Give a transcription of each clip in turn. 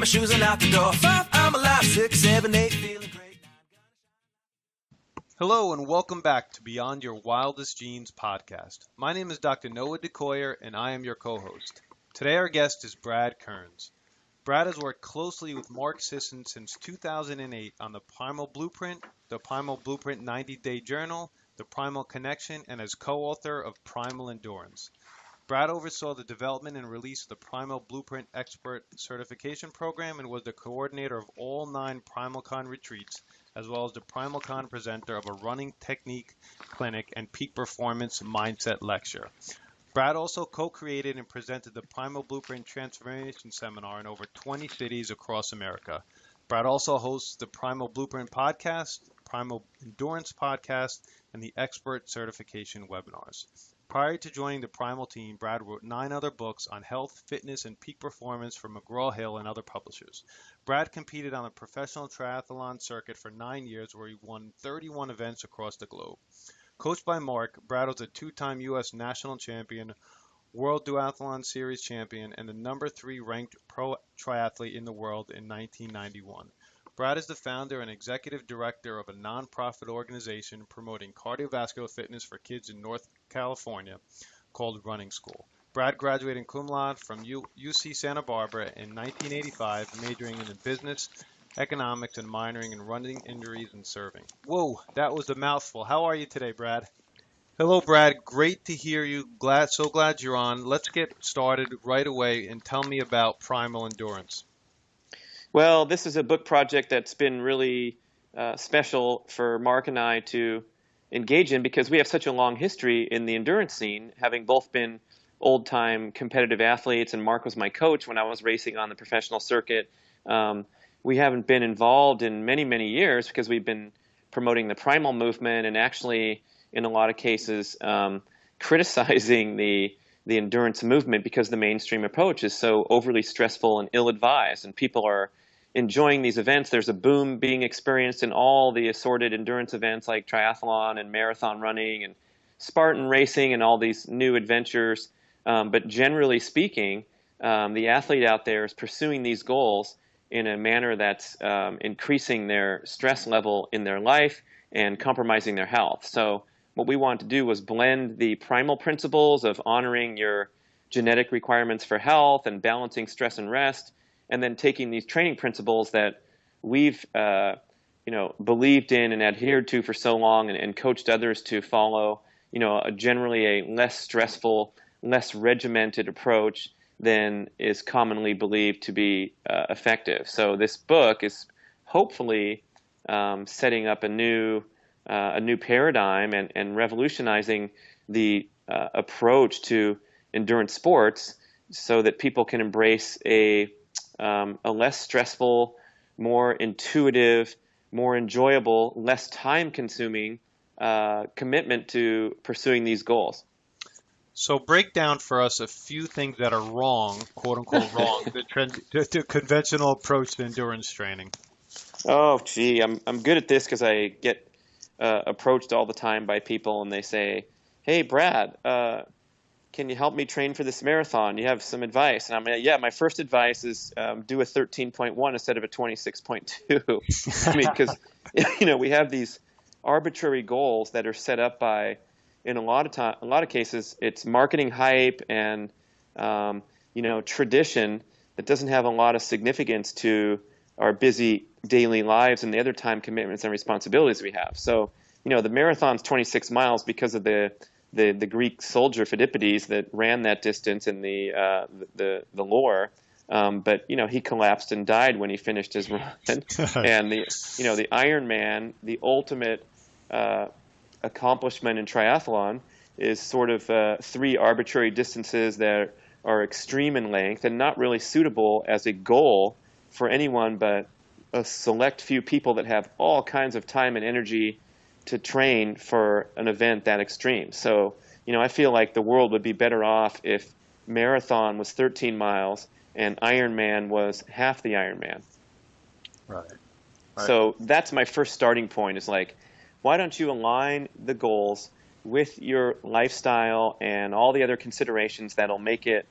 shoes and out the door. 5, I'm alive. 6, 7, 8, feeling great. Hello and welcome back to Beyond Your Wildest Genes podcast. My name is Dr. Noah DeCoyer and I am your co-host. Today our guest is Brad Kearns. Brad has worked closely with Mark Sisson since 2008 on the Primal Blueprint, the Primal Blueprint 90-Day Journal, the Primal Connection, and as co-author of Primal Endurance. Brad oversaw the development and release of the Primal Blueprint Expert Certification Program and was the coordinator of all 9 PrimalCon retreats, as well as the PrimalCon presenter of a running technique clinic and peak performance mindset lecture. Brad also co-created and presented the Primal Blueprint Transformation Seminar in over 20 cities across America. Brad also hosts the Primal Blueprint Podcast, Primal Endurance Podcast, and the Expert Certification webinars. Prior to joining the Primal team, Brad wrote 9 other books on health, fitness, and peak performance for McGraw-Hill and other publishers. Brad competed on the professional triathlon circuit for 9 years, where he won 31 events across the globe. Coached by Mark, Brad was a 2-time U.S. national champion, World Duathlon Series champion, and the number 3 ranked pro triathlete in the world in 1991. Brad is the founder and executive director of a nonprofit organization promoting cardiovascular fitness for kids in North California called Running School. Brad graduated cum laude from UC Santa Barbara in 1985, majoring in business, economics, and minoring in running, injuries, and serving. Whoa, that was a mouthful. How are you today, Brad? Hello, Brad. Great to hear you. So glad you're on. Let's get started right away and tell me about Primal Endurance. Well, this is a book project that's been really special for Mark and I to engage in because we have such a long history in the endurance scene, having both been old-time competitive athletes, and Mark was my coach when I was racing on the professional circuit. We haven't been involved in many, many years because we've been promoting the primal movement and actually, in a lot of cases, criticizing the endurance movement because the mainstream approach is so overly stressful and ill-advised, and people are enjoying these events. There's a boom being experienced in all the assorted endurance events like triathlon and marathon running and Spartan racing and all these new adventures. But generally speaking, the athlete out there is pursuing these goals in a manner that's increasing their stress level in their life and compromising their health. So what we wanted to do was blend the primal principles of honoring your genetic requirements for health and balancing stress and rest, and then taking these training principles that we've believed in and adhered to for so long and coached others to follow, generally a less stressful, less regimented approach than is commonly believed to be effective. So this book is hopefully setting up a new paradigm and revolutionizing the approach to endurance sports so that people can embrace a less stressful, more intuitive, more enjoyable, less time-consuming commitment to pursuing these goals. So break down for us a few things that are wrong, quote-unquote wrong, the conventional approach to endurance training. Oh, gee, I'm good at this because I get approached all the time by people, and they say, "Hey, Brad, can you help me train for this marathon? You have some advice?" And I'm like, "Yeah, my first advice is do a 13.1 instead of a 26.2." I mean, because we have these arbitrary goals that are set up by, in a lot of cases, it's marketing hype and tradition that doesn't have a lot of significance to our busy daily lives and the other time commitments and responsibilities we have. So, the marathon's 26 miles because of the Greek soldier Phidippides that ran that distance in the lore. But he collapsed and died when he finished his run. And the Ironman, the ultimate accomplishment in triathlon, is sort of 3 arbitrary distances that are extreme in length and not really suitable as a goal for anyone but a select few people that have all kinds of time and energy to train for an event that extreme. So, I feel like the world would be better off if marathon was 13 miles and Ironman was half the Ironman. Right. So that's my first starting point, is like, why don't you align the goals with your lifestyle and all the other considerations that'll make it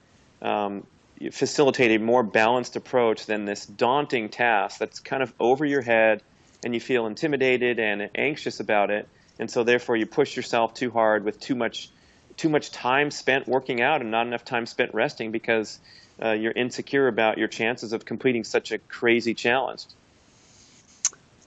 facilitate a more balanced approach than this daunting task that's kind of over your head, and you feel intimidated and anxious about it. And so therefore you push yourself too hard with too much time spent working out and not enough time spent resting because you're insecure about your chances of completing such a crazy challenge.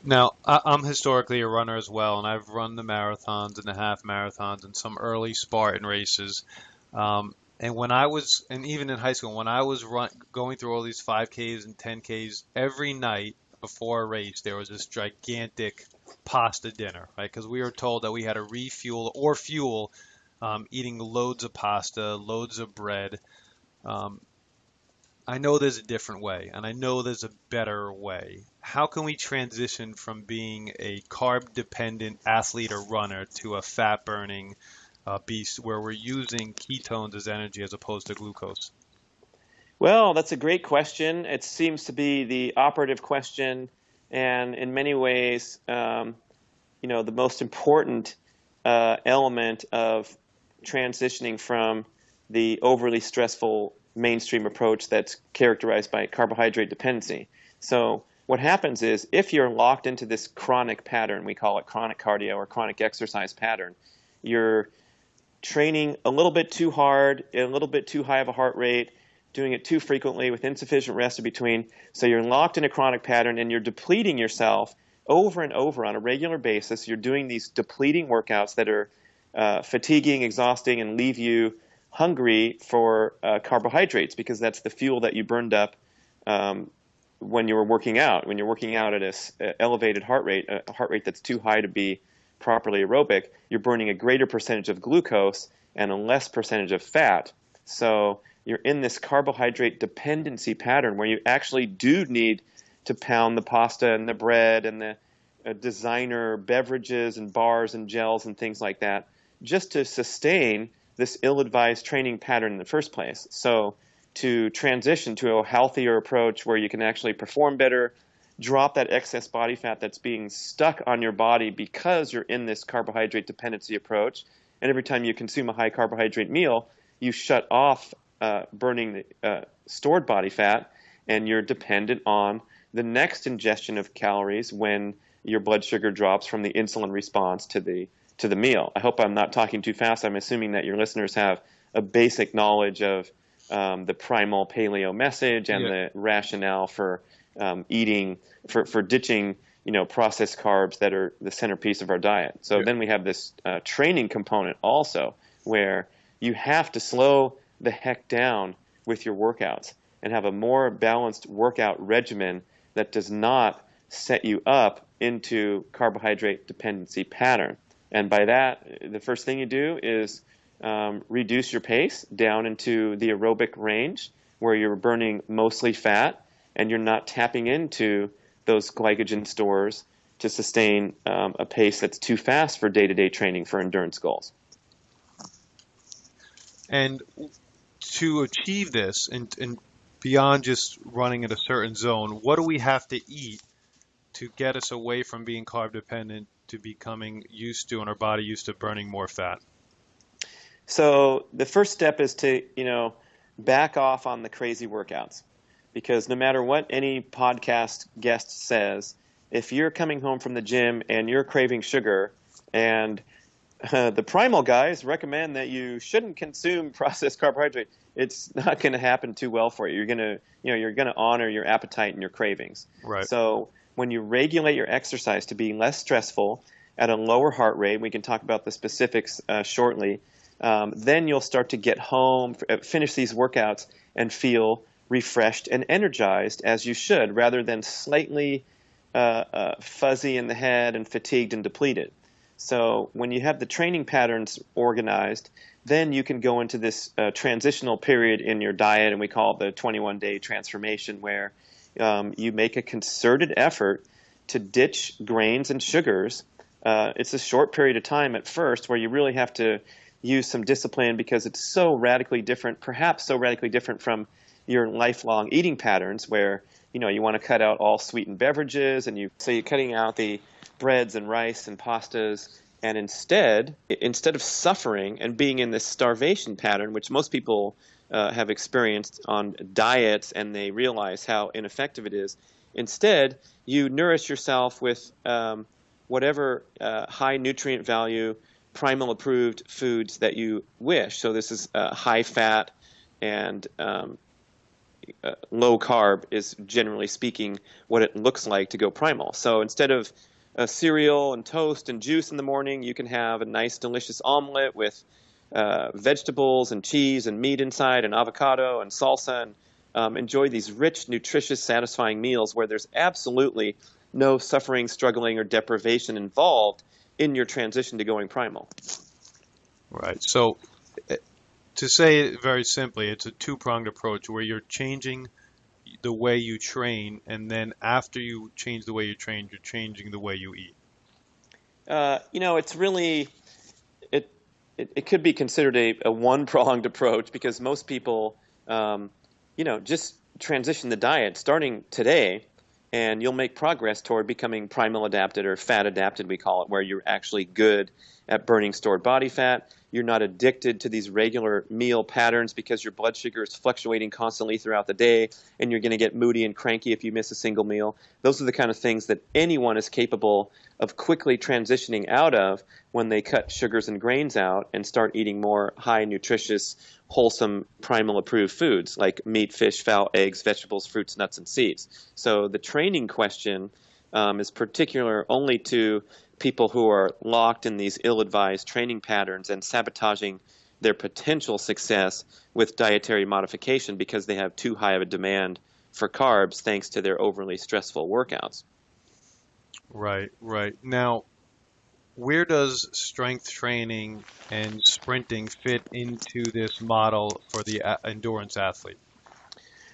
Now, I'm historically a runner as well, and I've run the marathons and the half marathons and some early Spartan races. And when I was, and even in high school, when I was going through all these 5Ks and 10Ks, every night before a race, there was this gigantic pasta dinner, right? Because we were told that we had to refuel or fuel eating loads of pasta, loads of bread. I know there's a different way, and I know there's a better way. How can we transition from being a carb-dependent athlete or runner to a fat-burning beast where we're using ketones as energy as opposed to glucose? Well, that's a great question. It seems to be the operative question, and in many ways, the most important element of transitioning from the overly stressful mainstream approach that's characterized by carbohydrate dependency. So what happens is if you're locked into this chronic pattern, we call it chronic cardio or chronic exercise pattern, you're training a little bit too hard, a little bit too high of a heart rate, doing it too frequently with insufficient rest in between. So you're locked in a chronic pattern and you're depleting yourself over and over on a regular basis. You're doing these depleting workouts that are fatiguing, exhausting, and leave you hungry for carbohydrates because that's the fuel that you burned up when you were working out. When you're working out at an elevated heart rate, a heart rate that's too high to be properly aerobic, you're burning a greater percentage of glucose and a less percentage of fat. So you're in this carbohydrate dependency pattern where you actually do need to pound the pasta and the bread and the designer beverages and bars and gels and things like that just to sustain this ill-advised training pattern in the first place. So to transition to a healthier approach where you can actually perform better, drop that excess body fat that's being stuck on your body because you're in this carbohydrate dependency approach, and every time you consume a high carbohydrate meal, you shut off burning the stored body fat, and you're dependent on the next ingestion of calories when your blood sugar drops from the insulin response to the meal. I hope I'm not talking too fast. I'm assuming that your listeners have a basic knowledge of the primal paleo message and the rationale for eating, for ditching, processed carbs that are the centerpiece of our diet. So then we have this training component also where you have to slow the heck down with your workouts and have a more balanced workout regimen that does not set you up into carbohydrate dependency pattern. And by that, the first thing you do is reduce your pace down into the aerobic range where you're burning mostly fat and you're not tapping into those glycogen stores to sustain a pace that's too fast for day-to-day training for endurance goals. And to achieve this and beyond just running in a certain zone, what do we have to eat to get us away from being carb dependent to becoming used to and our body used to burning more fat? So the first step is to, back off on the crazy workouts, because no matter what any podcast guest says, if you're coming home from the gym and you're craving sugar and the Primal guys recommend that you shouldn't consume processed carbohydrate, it's not going to happen too well for you. You're going to honor your appetite and your cravings. Right. So when you regulate your exercise to be less stressful at a lower heart rate, we can talk about the specifics shortly, then you'll start to get home, finish these workouts, and feel refreshed and energized as you should, rather than slightly fuzzy in the head and fatigued and depleted. So when you have the training patterns organized, then you can go into this transitional period in your diet, and we call it the 21-day transformation, where you make a concerted effort to ditch grains and sugars. It's a short period of time at first where you really have to use some discipline because it's so radically different, perhaps so radically different from your lifelong eating patterns where, you want to cut out all sweetened beverages, and so you're cutting out the breads and rice and pastas, and instead of suffering and being in this starvation pattern, which most people have experienced on diets, and they realize how ineffective it is. Instead, you nourish yourself with whatever high nutrient value, primal approved foods that you wish. So this is high fat and low carb is, generally speaking, what it looks like to go primal. So instead of cereal and toast and juice in the morning, you can have a nice, delicious omelet with vegetables and cheese and meat inside and avocado and salsa, and enjoy these rich, nutritious, satisfying meals where there's absolutely no suffering, struggling, or deprivation involved in your transition to going primal. Right. So to say it very simply, it's a two-pronged approach where you're changing the way you train, and then after you change the way you train, you're changing the way you eat. It's really, it could be considered a one-pronged approach, because most people, just transition the diet starting today, and you'll make progress toward becoming primal adapted, or fat adapted, we call it, where you're actually good at burning stored body fat. You're not addicted to these regular meal patterns because your blood sugar is fluctuating constantly throughout the day, and you're going to get moody and cranky if you miss a single meal. Those are the kind of things that anyone is capable of quickly transitioning out of when they cut sugars and grains out and start eating more high nutritious, wholesome, primal approved foods like meat, fish, fowl, eggs, vegetables, fruits, nuts, and seeds. So the training question is particular only to people who are locked in these ill-advised training patterns and sabotaging their potential success with dietary modification because they have too high of a demand for carbs thanks to their overly stressful workouts. Right, right. Now, where does strength training and sprinting fit into this model for the endurance athlete?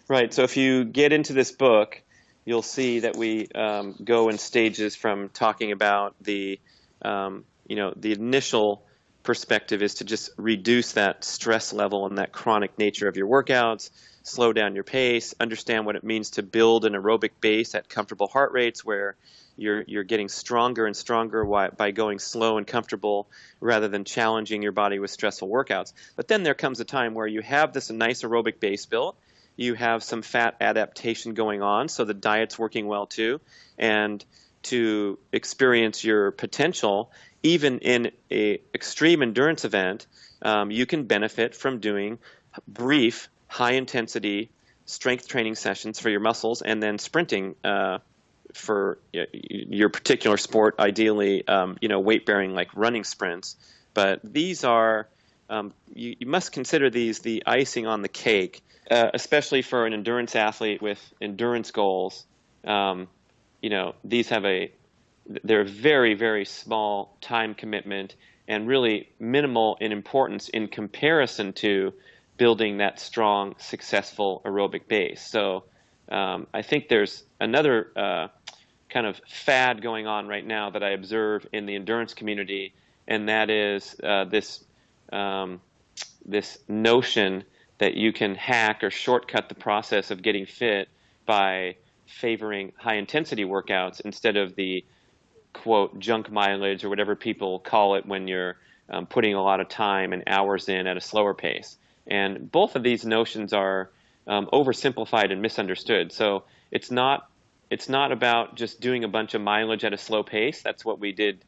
Right. So if you get into this book, you'll see that we go in stages from talking about the initial perspective is to just reduce that stress level and that chronic nature of your workouts, slow down your pace, understand what it means to build an aerobic base at comfortable heart rates where you're getting stronger and stronger by going slow and comfortable rather than challenging your body with stressful workouts. But then there comes a time where you have this nice aerobic base built, you have some fat adaptation going on, so the diet's working well too, and to experience your potential, even in an extreme endurance event, you can benefit from doing brief, high-intensity strength training sessions for your muscles and then sprinting for your particular sport, ideally, weight-bearing like running sprints. But these are, you must consider these the icing on the cake, especially for an endurance athlete with endurance goals. These have they're a very, very small time commitment and really minimal in importance in comparison to building that strong, successful aerobic base. So I think there's another kind of fad going on right now that I observe in the endurance community, and that is this notion that you can hack or shortcut the process of getting fit by favoring high-intensity workouts instead of the, quote, junk mileage or whatever people call it when you're putting a lot of time and hours in at a slower pace. And both of these notions are oversimplified and misunderstood. So it's not about just doing a bunch of mileage at a slow pace. That's what we did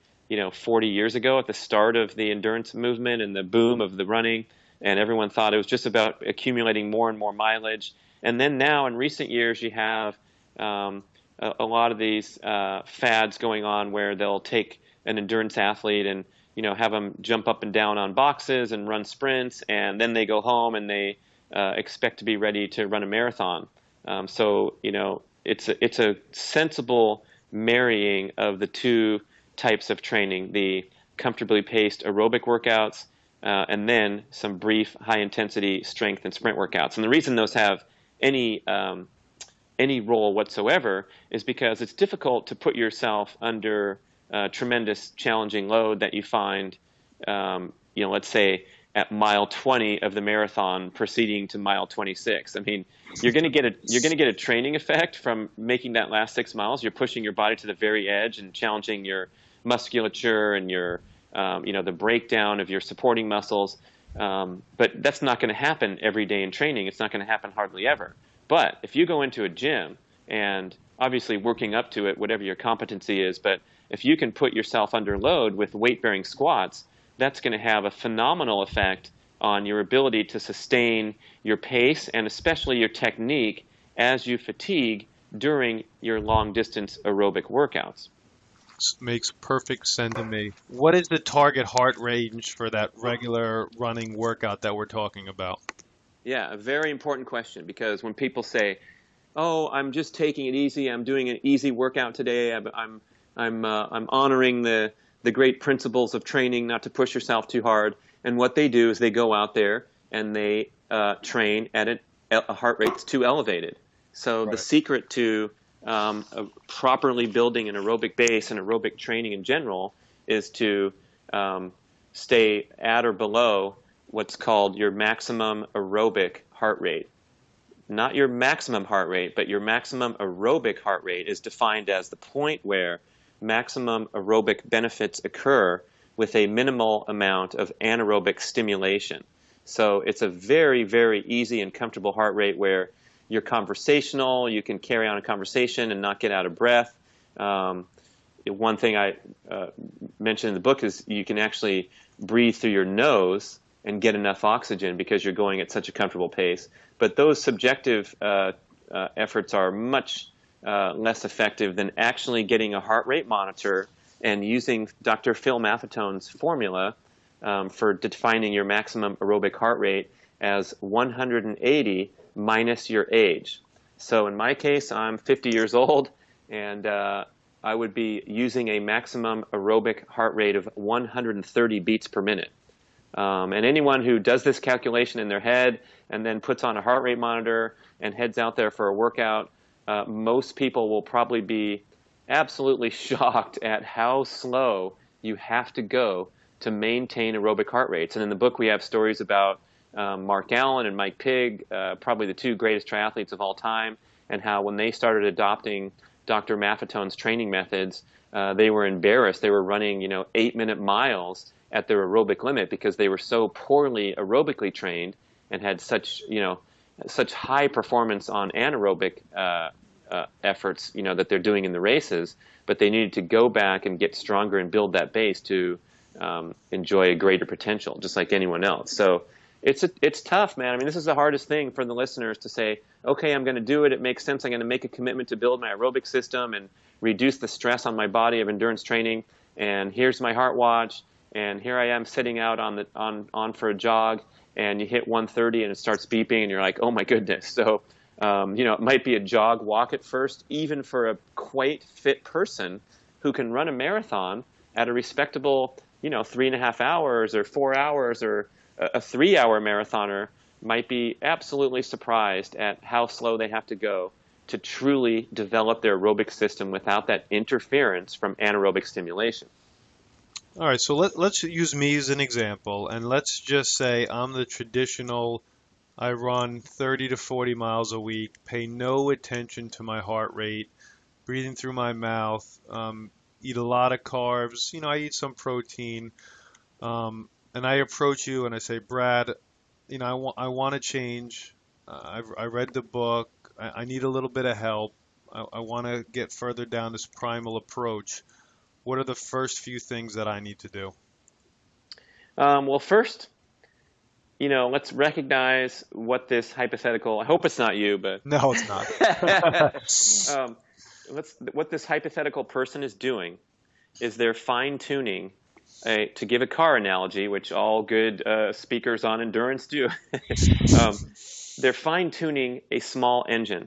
40 years ago at the start of the endurance movement and the boom of the running. And everyone thought it was just about accumulating more and more mileage. And then now in recent years, you have a lot of these fads going on where they'll take an endurance athlete and have them jump up and down on boxes and run sprints, and then they go home and they expect to be ready to run a marathon. It's a sensible marrying of the two types of training: the comfortably paced aerobic workouts, and then some brief high-intensity strength and sprint workouts. And the reason those have any role whatsoever is because it's difficult to put yourself under tremendous challenging load that you find, let's say at mile 20 of the marathon proceeding to mile 26. I mean, you're going to get a training effect from making that last 6 miles. You're pushing your body to the very edge and challenging your musculature and your the breakdown of your supporting muscles. But that's not going to happen every day in training. It's not going to happen hardly ever. But if you go into a gym and obviously working up to it, whatever your competency is, but if you can put yourself under load with weight-bearing squats, that's going to have a phenomenal effect on your ability to sustain your pace and especially your technique as you fatigue during your long-distance aerobic workouts. Makes perfect sense to me. What is the target heart range for that regular running workout that we're talking about? Yeah, a very important question, because when people say, "Oh, I'm just taking it easy. I'm doing an easy workout today. I'm honoring the great principles of training, not to push yourself too hard." And what they do is they go out there and they train at a heart rate that's too elevated. So Right. The secret to properly building an aerobic base and aerobic training in general is to stay at or below what's called your maximum aerobic heart rate. Not your maximum heart rate, but your maximum aerobic heart rate is defined as the point where maximum aerobic benefits occur with a minimal amount of anaerobic stimulation. So it's a very, very easy and comfortable heart rate where you're conversational, you can carry on a conversation and not get out of breath. One thing I mentioned in the book is you can actually breathe through your nose and get enough oxygen because you're going at such a comfortable pace. But those subjective efforts are much less effective than actually getting a heart rate monitor and using Dr. Phil Maffetone's formula for defining your maximum aerobic heart rate as 180 minus your age. So in my case, I'm 50 years old, and I would be using a maximum aerobic heart rate of 130 beats per minute. And anyone who does this calculation in their head and then puts on a heart rate monitor and heads out there for a workout, most people will probably be absolutely shocked at how slow you have to go to maintain aerobic heart rates. And in the book, we have stories about Mark Allen and Mike Pigg, probably the two greatest triathletes of all time, and how when they started adopting Dr. Maffetone's training methods, they were embarrassed. They were running, 8-minute miles at their aerobic limit because they were so poorly aerobically trained and had such high performance on anaerobic efforts, that they're doing in the races, but they needed to go back and get stronger and build that base to enjoy a greater potential, just like anyone else. So it's tough, man. I mean, this is the hardest thing for the listeners to say, okay, I'm going to do it. It makes sense. I'm going to make a commitment to build my aerobic system and reduce the stress on my body of endurance training. And here's my heart watch. And here I am sitting out on for a jog, and you hit 130 and it starts beeping and you're like, oh my goodness. So, it might be a jog walk at first, even for a quite fit person who can run a marathon at a respectable, 3.5 hours or 4 hours, or a 3-hour marathoner might be absolutely surprised at how slow they have to go to truly develop their aerobic system without that interference from anaerobic stimulation. All right, so let's use me as an example, and let's just say I'm the traditional, I run 30 to 40 miles a week, pay no attention to my heart rate, breathing through my mouth, eat a lot of carbs, I eat some protein, and I approach you and I say, Brad, I want to change. I read the book. I need a little bit of help. I want to get further down this primal approach. What are the first few things that I need to do? Well, first, let's recognize what this hypothetical, I hope it's not you, but. No, it's not. What this hypothetical person is doing is they're fine-tuning, to give a car analogy, which all good speakers on endurance do. They're fine-tuning a small engine.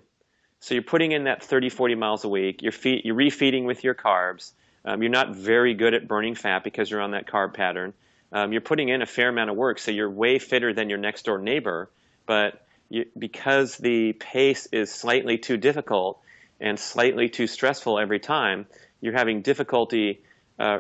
So you're putting in that 30, 40 miles a week. You're refeeding with your carbs. You're not very good at burning fat because you're on that carb pattern. You're putting in a fair amount of work, so you're way fitter than your next door neighbor. But because the pace is slightly too difficult and slightly too stressful every time, you're having difficulty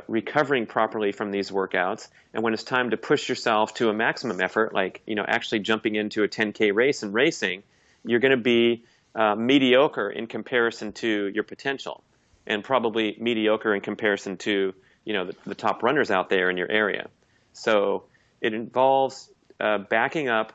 recovering properly from these workouts. And when it's time to push yourself to a maximum effort, like actually jumping into a 10K race and racing, you're going to be mediocre in comparison to your potential, and probably mediocre in comparison to the top runners out there in your area. So it involves backing up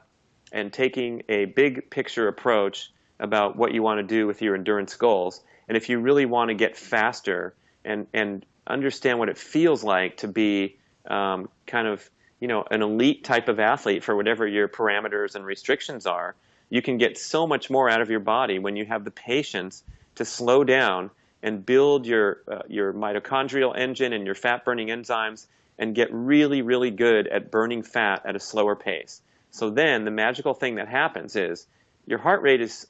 and taking a big picture approach about what you want to do with your endurance goals. And if you really want to get faster and understand what it feels like to be kind of, an elite type of athlete for whatever your parameters and restrictions are, you can get so much more out of your body when you have the patience to slow down and build your mitochondrial engine and your fat-burning enzymes and get really, really good at burning fat at a slower pace. So then the magical thing that happens is your heart rate is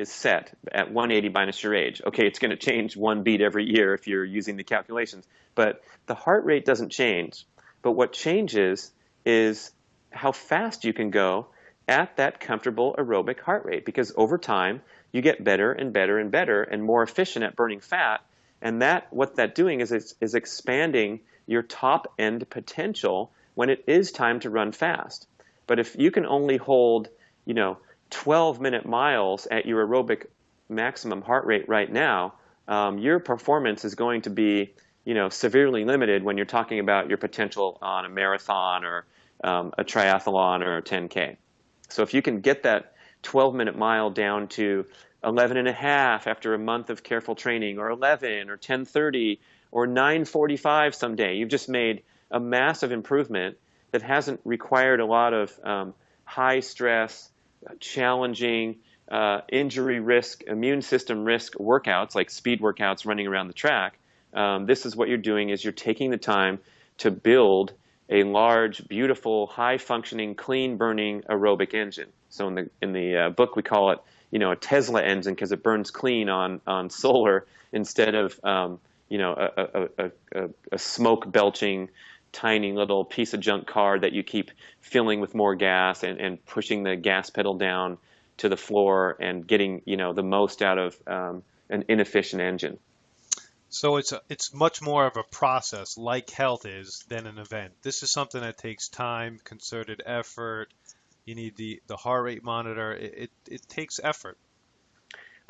set at 180 minus your age. Okay, it's going to change 1 beat every year if you're using the calculations, but the heart rate doesn't change. But what changes is how fast you can go at that comfortable aerobic heart rate, because over time you get better and better and better and more efficient at burning fat. And what that's doing is expanding your top end potential when it is time to run fast. But if you can only hold, 12-minute miles at your aerobic maximum heart rate right now, your performance is going to be, severely limited when you're talking about your potential on a marathon or a triathlon or a 10K. So if you can get that 12-minute mile down to 11 and a half after a month of careful training, or 11 or 10:30 or 9:45 someday, you've just made a massive improvement that hasn't required a lot of high stress, challenging, injury risk, immune system risk workouts like speed workouts running around the track. This is what you're doing, is you're taking the time to build a large, beautiful, high-functioning, clean-burning aerobic engine. So in the book we call it, a Tesla engine, because it burns clean on solar instead of a smoke-belching, tiny little piece of junk car that you keep filling with more gas and pushing the gas pedal down to the floor and getting the most out of an inefficient engine. So it's much more of a process, like health is, than an event. This is something that takes time, concerted effort. You need the heart rate monitor. It takes effort.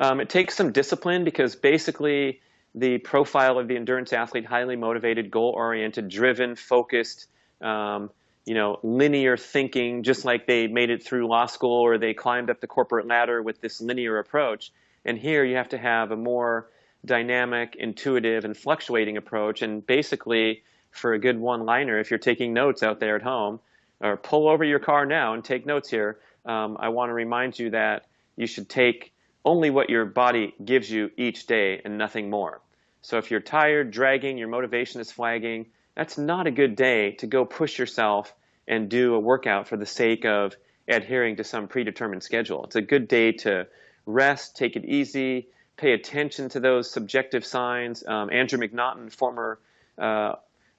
It takes some discipline, because basically the profile of the endurance athlete, highly motivated, goal-oriented, driven, focused, linear thinking, just like they made it through law school or they climbed up the corporate ladder with this linear approach. And here you have to have a more dynamic, intuitive, and fluctuating approach. And basically, for a good one-liner, if you're taking notes out there at home, or pull over your car now and take notes here, I want to remind you that you should take only what your body gives you each day and nothing more. So if you're tired, dragging, your motivation is flagging, that's not a good day to go push yourself and do a workout for the sake of adhering to some predetermined schedule. It's a good day to rest, take it easy, pay attention to those subjective signs. Andrew McNaughton, former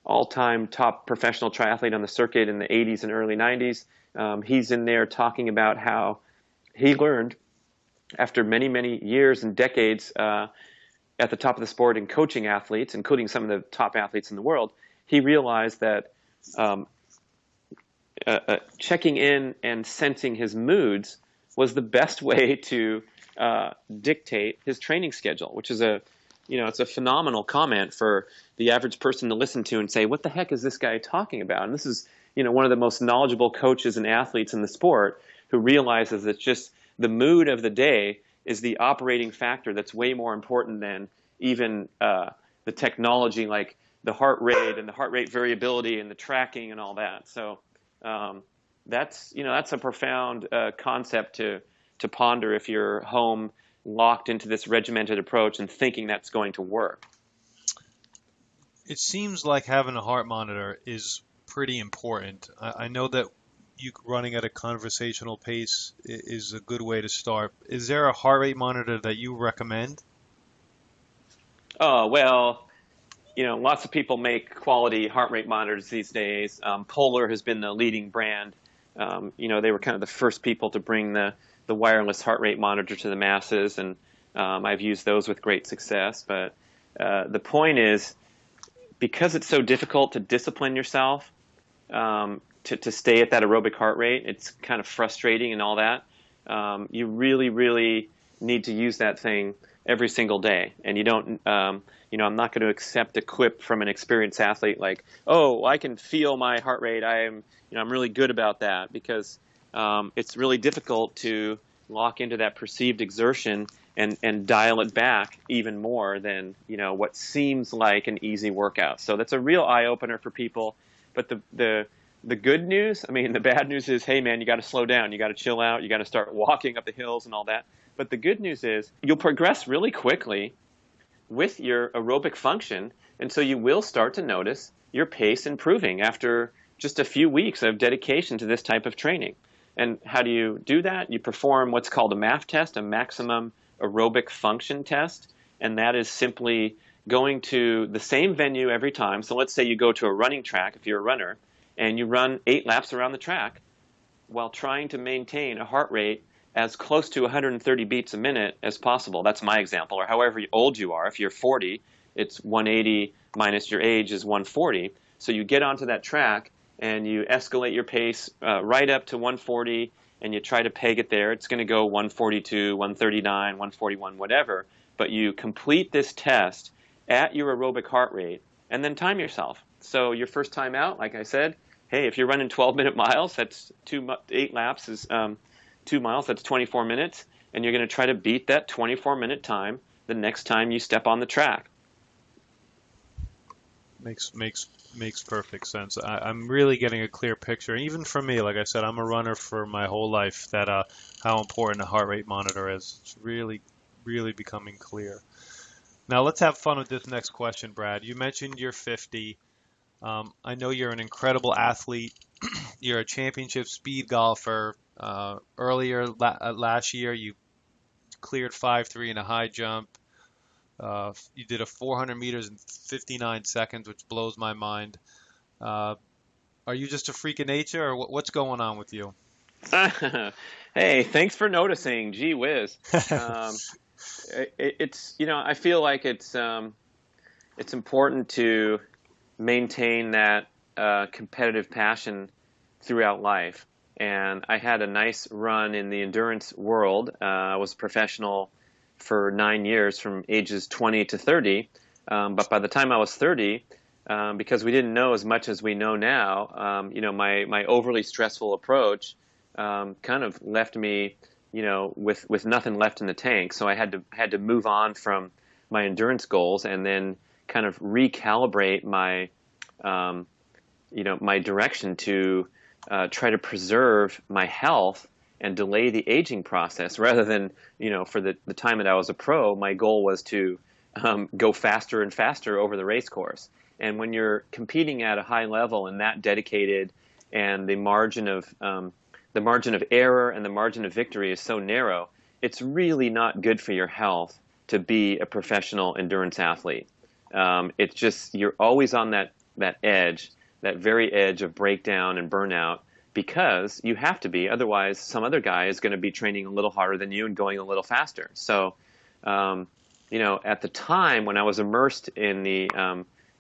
all-time top professional triathlete on the circuit in the 80s and early 90s, he's in there talking about how he learned after many, many years and decades at the top of the sport and coaching athletes, including some of the top athletes in the world, he realized that checking in and sensing his moods was the best way to dictate his training schedule, which is it's a phenomenal comment for the average person to listen to and say, what the heck is this guy talking about? And this is, one of the most knowledgeable coaches and athletes in the sport, who realizes that just the mood of the day is the operating factor that's way more important than even the technology, like the heart rate and the heart rate variability and the tracking and all that. So that's a profound concept to ponder if you're home locked into this regimented approach and thinking that's going to work. It seems like having a heart monitor is pretty important. I know that you running at a conversational pace is a good way to start. Is there a heart rate monitor that you recommend? Oh, well, lots of people make quality heart rate monitors these days. Polar has been the leading brand. They were kind of the first people to bring the wireless heart rate monitor to the masses, and I've used those with great success. But the point is, because it's so difficult to discipline yourself to stay at that aerobic heart rate, it's kind of frustrating and all that. You really, really need to use that thing every single day. And you don't, I'm not going to accept a quip from an experienced athlete like, oh, I can feel my heart rate. I'm really good about that, because it's really difficult to lock into that perceived exertion and dial it back even more than, what seems like an easy workout. So that's a real eye opener for people. But the good news, the bad news is, hey man, you got to slow down. You got to chill out. You got to start walking up the hills and all that. But the good news is you'll progress really quickly with your aerobic function. And so you will start to notice your pace improving after just a few weeks of dedication to this type of training. And how do you do that? You perform what's called a MAF test, a maximum aerobic function test. And that is simply going to the same venue every time. So let's say you go to a running track, if you're a runner, and you run 8 laps around the track while trying to maintain a heart rate as close to 130 beats a minute as possible. That's my example. Or however old you are. If you're 40, it's 180 minus your age is 140. So you get onto that track and you escalate your pace right up to 140, and you try to peg it there. It's going to go 142, 139, 141, whatever. But you complete this test at your aerobic heart rate and then time yourself. So your first time out, like I said, hey, if you're running 12-minute miles, that's 8 laps is 2 miles, that's 24 minutes, and you're going to try to beat that 24-minute time the next time you step on the track. Makes perfect sense. I'm really getting a clear picture. Even for me, like I said, I'm a runner for my whole life, that how important a heart rate monitor is. It's really, really becoming clear. Now let's have fun with this next question, Brad. You mentioned you're 50. I know you're an incredible athlete. You're a championship speed golfer. Earlier last year, you cleared 5.3 in a high jump. You did a 400 meters in 59 seconds, which blows my mind. Are you just a freak of nature, or what's going on with you? Hey, thanks for noticing. Gee whiz. It's I feel like it's important to maintain that competitive passion throughout life. And I had a nice run in the endurance world. I was a professional for 9 years, from ages 20 to 30. But by the time I was 30, because we didn't know as much as we know now, my overly stressful approach kind of left me, with nothing left in the tank. So I had to move on from my endurance goals and then kind of recalibrate my, my direction to try to preserve my health and delay the aging process, rather than, for the time that I was a pro, my goal was to go faster and faster over the race course. And when you're competing at a high level and that dedicated, and the margin of error and the margin of victory is so narrow, it's really not good for your health to be a professional endurance athlete. It's just, you're always on that edge, that very edge of breakdown and burnout, because you have to be. Otherwise, some other guy is going to be training a little harder than you and going a little faster. So, at the time when I was immersed in the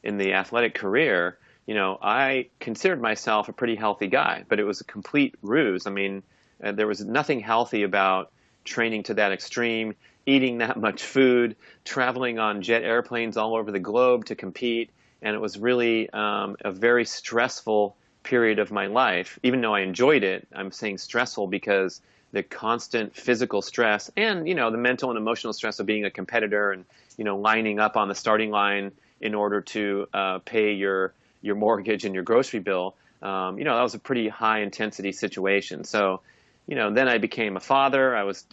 athletic career, I considered myself a pretty healthy guy, but it was a complete ruse. There was nothing healthy about training to that extreme, eating that much food, traveling on jet airplanes all over the globe to compete. And it was really a very stressful period of my life. Even though I enjoyed it, I'm saying stressful because the constant physical stress and, the mental and emotional stress of being a competitor and, lining up on the starting line in order to pay your mortgage and your grocery bill, that was a pretty high intensity situation. So, then I became a father. I was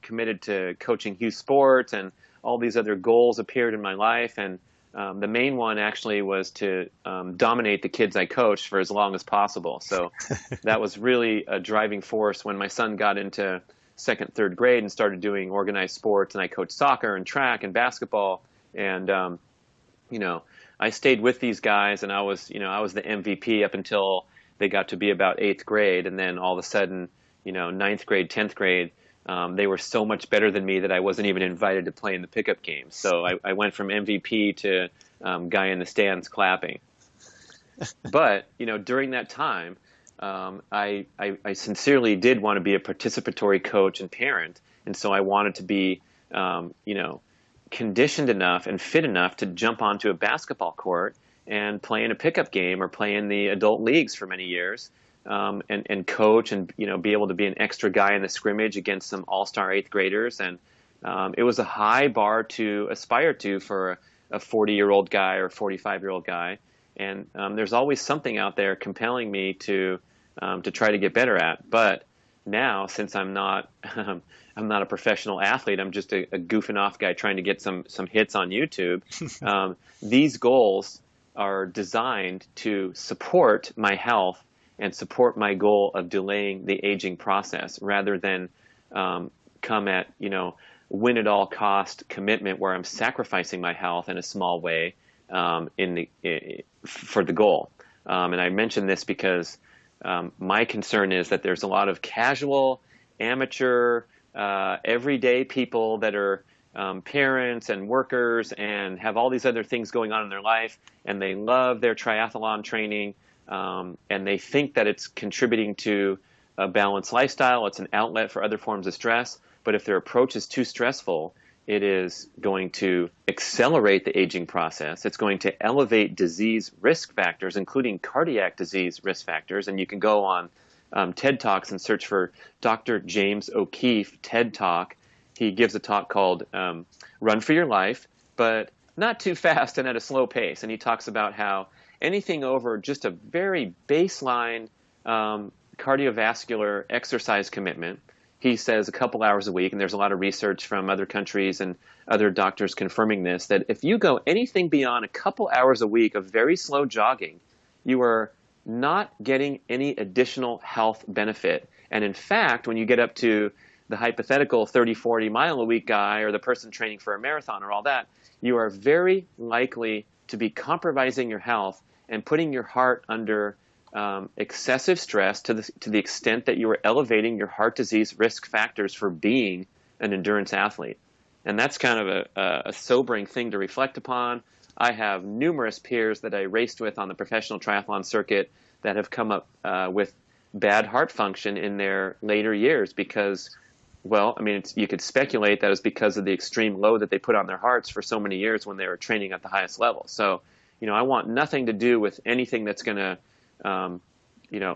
committed to coaching youth sports, and all these other goals appeared in my life. And the main one actually was to dominate the kids I coached for as long as possible. So that was really a driving force when my son got into second, third grade and started doing organized sports. And I coached soccer and track and basketball. And, I stayed with these guys, and I was the MVP up until they got to be about 8th grade. And then all of a sudden, 9th grade, 10th grade, they were so much better than me that I wasn't even invited to play in the pickup games. So I went from MVP to guy in the stands clapping. But, during that time, I sincerely did want to be a participatory coach and parent. And so I wanted to be, conditioned enough and fit enough to jump onto a basketball court and play in a pickup game or play in the adult leagues for many years, and coach and be able to be an extra guy in the scrimmage against some all-star eighth graders. And it was a high bar to aspire to for a 40-year-old guy or 45-year-old guy. And there's always something out there compelling me to try to get better at. But now, since I'm not I'm not a professional athlete, I'm just a goofing off guy trying to get some hits on YouTube. These goals are designed to support my health and support my goal of delaying the aging process, rather than come at win at all cost commitment where I'm sacrificing my health in a small way for the goal. And I mention this because my concern is that there's a lot of casual, amateur, everyday people that are parents and workers and have all these other things going on in their life, and they love their triathlon training, and they think that it's contributing to a balanced lifestyle. It's an outlet for other forms of stress. But if their approach is too stressful, it is going to accelerate the aging process. It's going to elevate disease risk factors, including cardiac disease risk factors. And you can go on TED Talks and search for Dr. James O'Keefe TED Talk. He gives a talk called Run for Your Life, but not too fast and at a slow pace. And he talks about how anything over just a very baseline cardiovascular exercise commitment, he says a couple hours a week, and there's a lot of research from other countries and other doctors confirming this, that if you go anything beyond a couple hours a week of very slow jogging, you are not getting any additional health benefit. And in fact, when you get up to the hypothetical 30, 40 mile a week guy or the person training for a marathon or all that, you are very likely to be compromising your health and putting your heart under excessive stress to the extent that you are elevating your heart disease risk factors for being an endurance athlete. And that's kind of a sobering thing to reflect upon. I have numerous peers that I raced with on the professional triathlon circuit that have come up with bad heart function in their later years because, well, I mean, you could speculate that it's because of the extreme load that they put on their hearts for so many years when they were training at the highest level. So, I want nothing to do with anything that's going to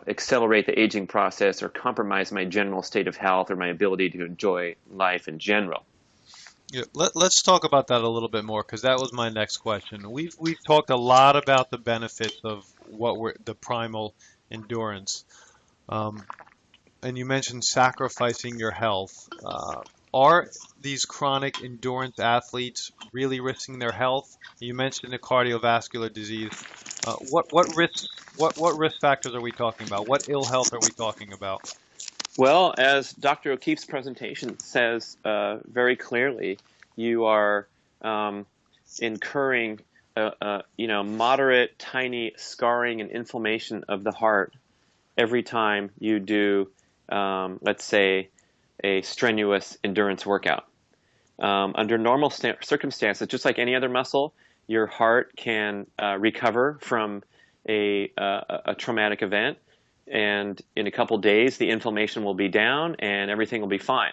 accelerate the aging process or compromise my general state of health or my ability to enjoy life in general. Yeah, let's talk about that a little bit more, because that was my next question. We've talked a lot about the benefits of the Primal Endurance, and you mentioned sacrificing your health. Are these chronic endurance athletes really risking their health? You mentioned the cardiovascular disease. What risk factors are we talking about? What ill health are we talking about? Well, as Dr. O'Keefe's presentation says very clearly, you are incurring moderate, tiny scarring and inflammation of the heart every time you do, let's say, a strenuous endurance workout. Under normal circumstances, just like any other muscle, your heart can recover from a traumatic event, and in a couple days, the inflammation will be down and everything will be fine.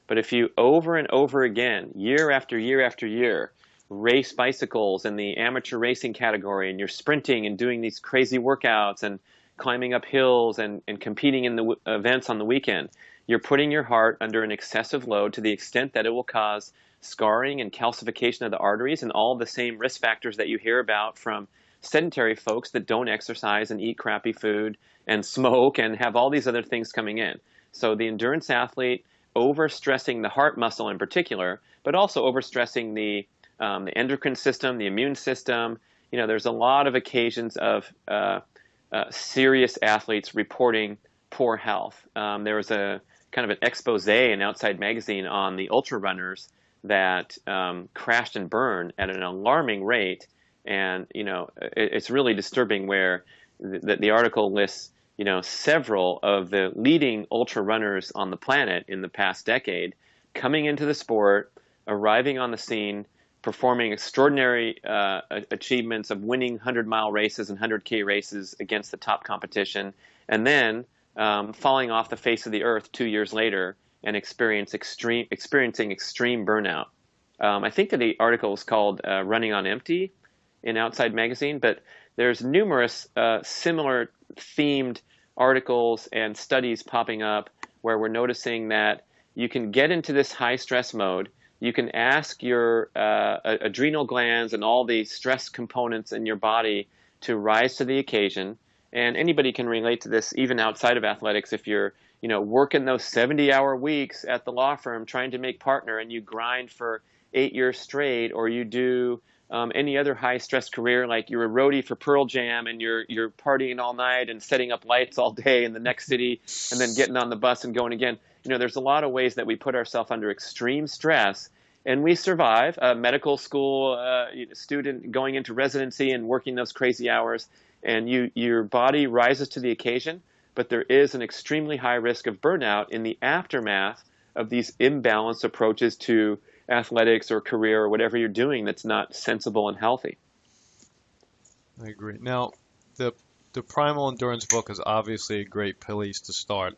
But if you over and over again, year after year after year, race bicycles in the amateur racing category, and you're sprinting and doing these crazy workouts and climbing up hills and competing in the events on the weekend, you're putting your heart under an excessive load to the extent that it will cause scarring and calcification of the arteries and all the same risk factors that you hear about from sedentary folks that don't exercise and eat crappy food and smoke and have all these other things coming in. So the endurance athlete overstressing the heart muscle in particular, but also overstressing the endocrine system, the immune system. There's a lot of occasions of serious athletes reporting poor health. There was a kind of an expose in Outside Magazine on the ultra runners that crashed and burned at an alarming rate. And, it's really disturbing where the article lists, several of the leading ultra runners on the planet in the past decade coming into the sport, arriving on the scene, performing extraordinary achievements of winning 100-mile races and 100K races against the top competition, and then falling off the face of the earth 2 years later and experiencing extreme burnout. I think that the article is called Running on Empty in Outside Magazine, but there's numerous similar themed articles and studies popping up where we're noticing that you can get into this high stress mode. You can ask your adrenal glands and all the stress components in your body to rise to the occasion. And anybody can relate to this even outside of athletics. If you're working those 70-hour weeks at the law firm trying to make partner and you grind for 8 years straight, or you do any other high-stress career, like you're a roadie for Pearl Jam and you're partying all night and setting up lights all day in the next city and then getting on the bus and going again. There's a lot of ways that we put ourselves under extreme stress, and we survive. A medical school student going into residency and working those crazy hours, and your body rises to the occasion, but there is an extremely high risk of burnout in the aftermath of these imbalanced approaches to athletics or career or whatever you're doing that's not sensible and healthy. I agree. Now, the Primal Endurance book is obviously a great place to start,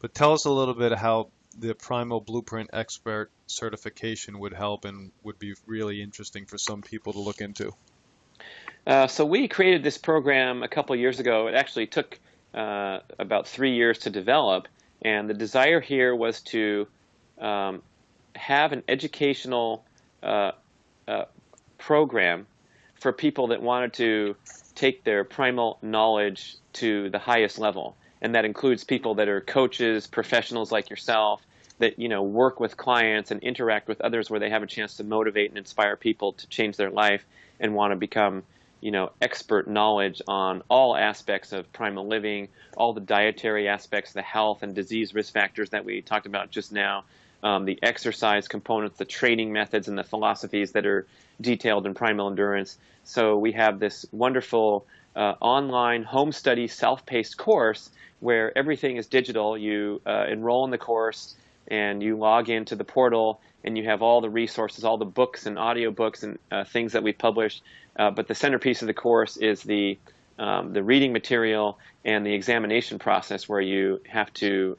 but tell us a little bit how the Primal Blueprint Expert Certification would help and would be really interesting for some people to look into. So we created this program a couple years ago. It actually took about 3 years to develop, and the desire here was to have an educational program for people that wanted to take their primal knowledge to the highest level. And that includes people that are coaches, professionals like yourself, that work with clients and interact with others where they have a chance to motivate and inspire people to change their life and want to become expert knowledge on all aspects of primal living, all the dietary aspects, the health and disease risk factors that we talked about just now, the exercise components, the training methods, and the philosophies that are detailed in Primal Endurance. So we have this wonderful online home study self-paced course where everything is digital. You enroll in the course and you log into the portal and you have all the resources, all the books and audiobooks and things that we published. But the centerpiece of the course is the reading material and the examination process, where you have to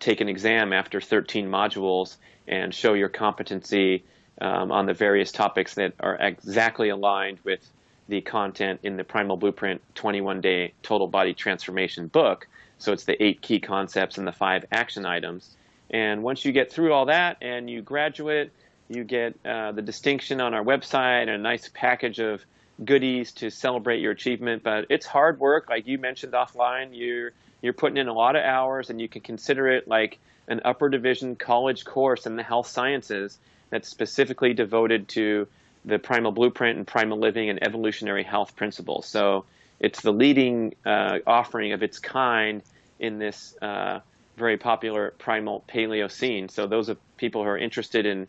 take an exam after 13 modules and show your competency on the various topics that are exactly aligned with the content in the Primal Blueprint 21-day Total Body Transformation book. So it's the 8 key concepts and the 5 action items. And once you get through all that and you graduate, you get the distinction on our website and a nice package of goodies to celebrate your achievement. But it's hard work. Like you mentioned offline, you're putting in a lot of hours, and you can consider it like an upper division college course in the health sciences that's specifically devoted to the Primal Blueprint and primal living and evolutionary health principles. So it's the leading offering of its kind in this very popular primal paleo scene. So those are people who are interested in,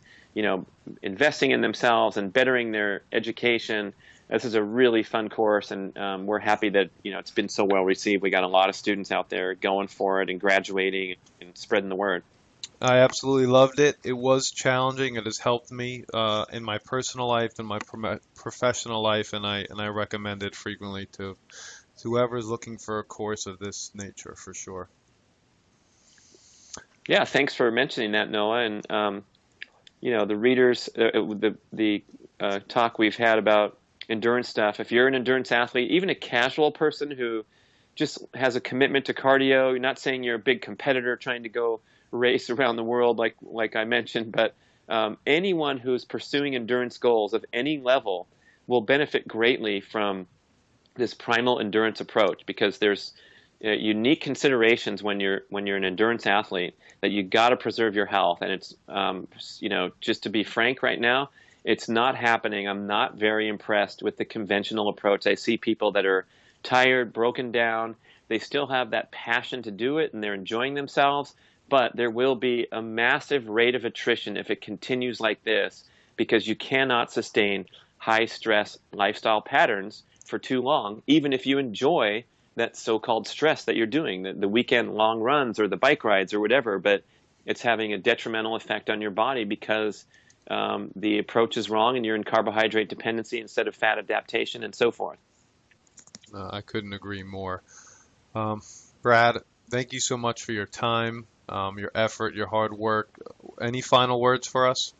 investing in themselves and bettering their education. This is a really fun course, and we're happy that it's been so well received. We got a lot of students out there going for it and graduating and spreading the word. I absolutely loved it. It was challenging. It has helped me in my personal life and my professional life, and I recommend it frequently to whoever is looking for a course of this nature, for sure. Yeah, thanks for mentioning that, Noah. And the readers, the talk we've had about endurance stuff. If you're an endurance athlete, even a casual person who just has a commitment to cardio, you're not saying you're a big competitor trying to go race around the world like I mentioned, but anyone who's pursuing endurance goals of any level will benefit greatly from this primal endurance approach, because there's unique considerations when you're an endurance athlete that you got to preserve your health. And it's just to be frank right now, it's not happening. I'm not very impressed with the conventional approach. I see people that are tired, broken down. They still have that passion to do it and they're enjoying themselves, but there will be a massive rate of attrition if it continues like this, because you cannot sustain high stress lifestyle patterns for too long, even if you enjoy that so-called stress that you're doing, the weekend long runs or the bike rides or whatever, but it's having a detrimental effect on your body because the approach is wrong and you're in carbohydrate dependency instead of fat adaptation and so forth. I couldn't agree more. Brad, thank you so much for your time, your effort, your hard work. Any final words for us?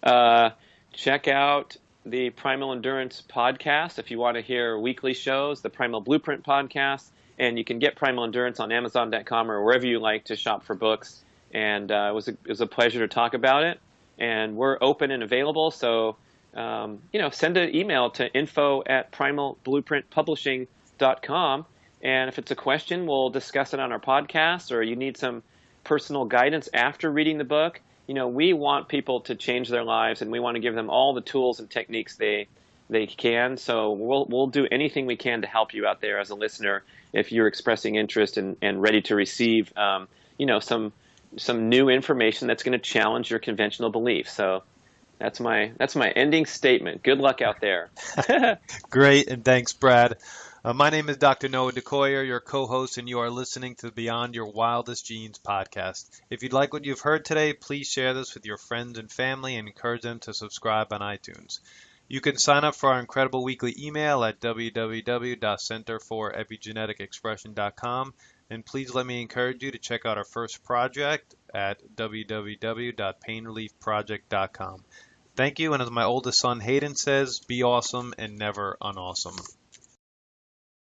Check out the Primal Endurance podcast if you want to hear weekly shows, the Primal Blueprint podcast, and you can get Primal Endurance on Amazon.com or wherever you like to shop for books. And it was a pleasure to talk about it. And we're open and available, so send an email to info@primalblueprintpublishing.com. And if it's a question, we'll discuss it on our podcast, or you need some personal guidance after reading the book. We want people to change their lives, and we want to give them all the tools and techniques they can. So we'll do anything we can to help you out there as a listener if you're expressing interest and ready to receive some new information that's going to challenge your conventional beliefs. So that's my ending statement. Good luck out there. Great, and thanks, Brad. My name is Dr. Noah DeCoyer, your co-host, and you are listening to the Beyond Your Wildest Genes podcast. If you'd like what you've heard today, please share this with your friends and family and encourage them to subscribe on iTunes. You can sign up for our incredible weekly email at www.centerforepigeneticexpression.com, and please let me encourage you to check out our first project at www.painreliefproject.com. Thank you, and as my oldest son Hayden says, be awesome and never unawesome.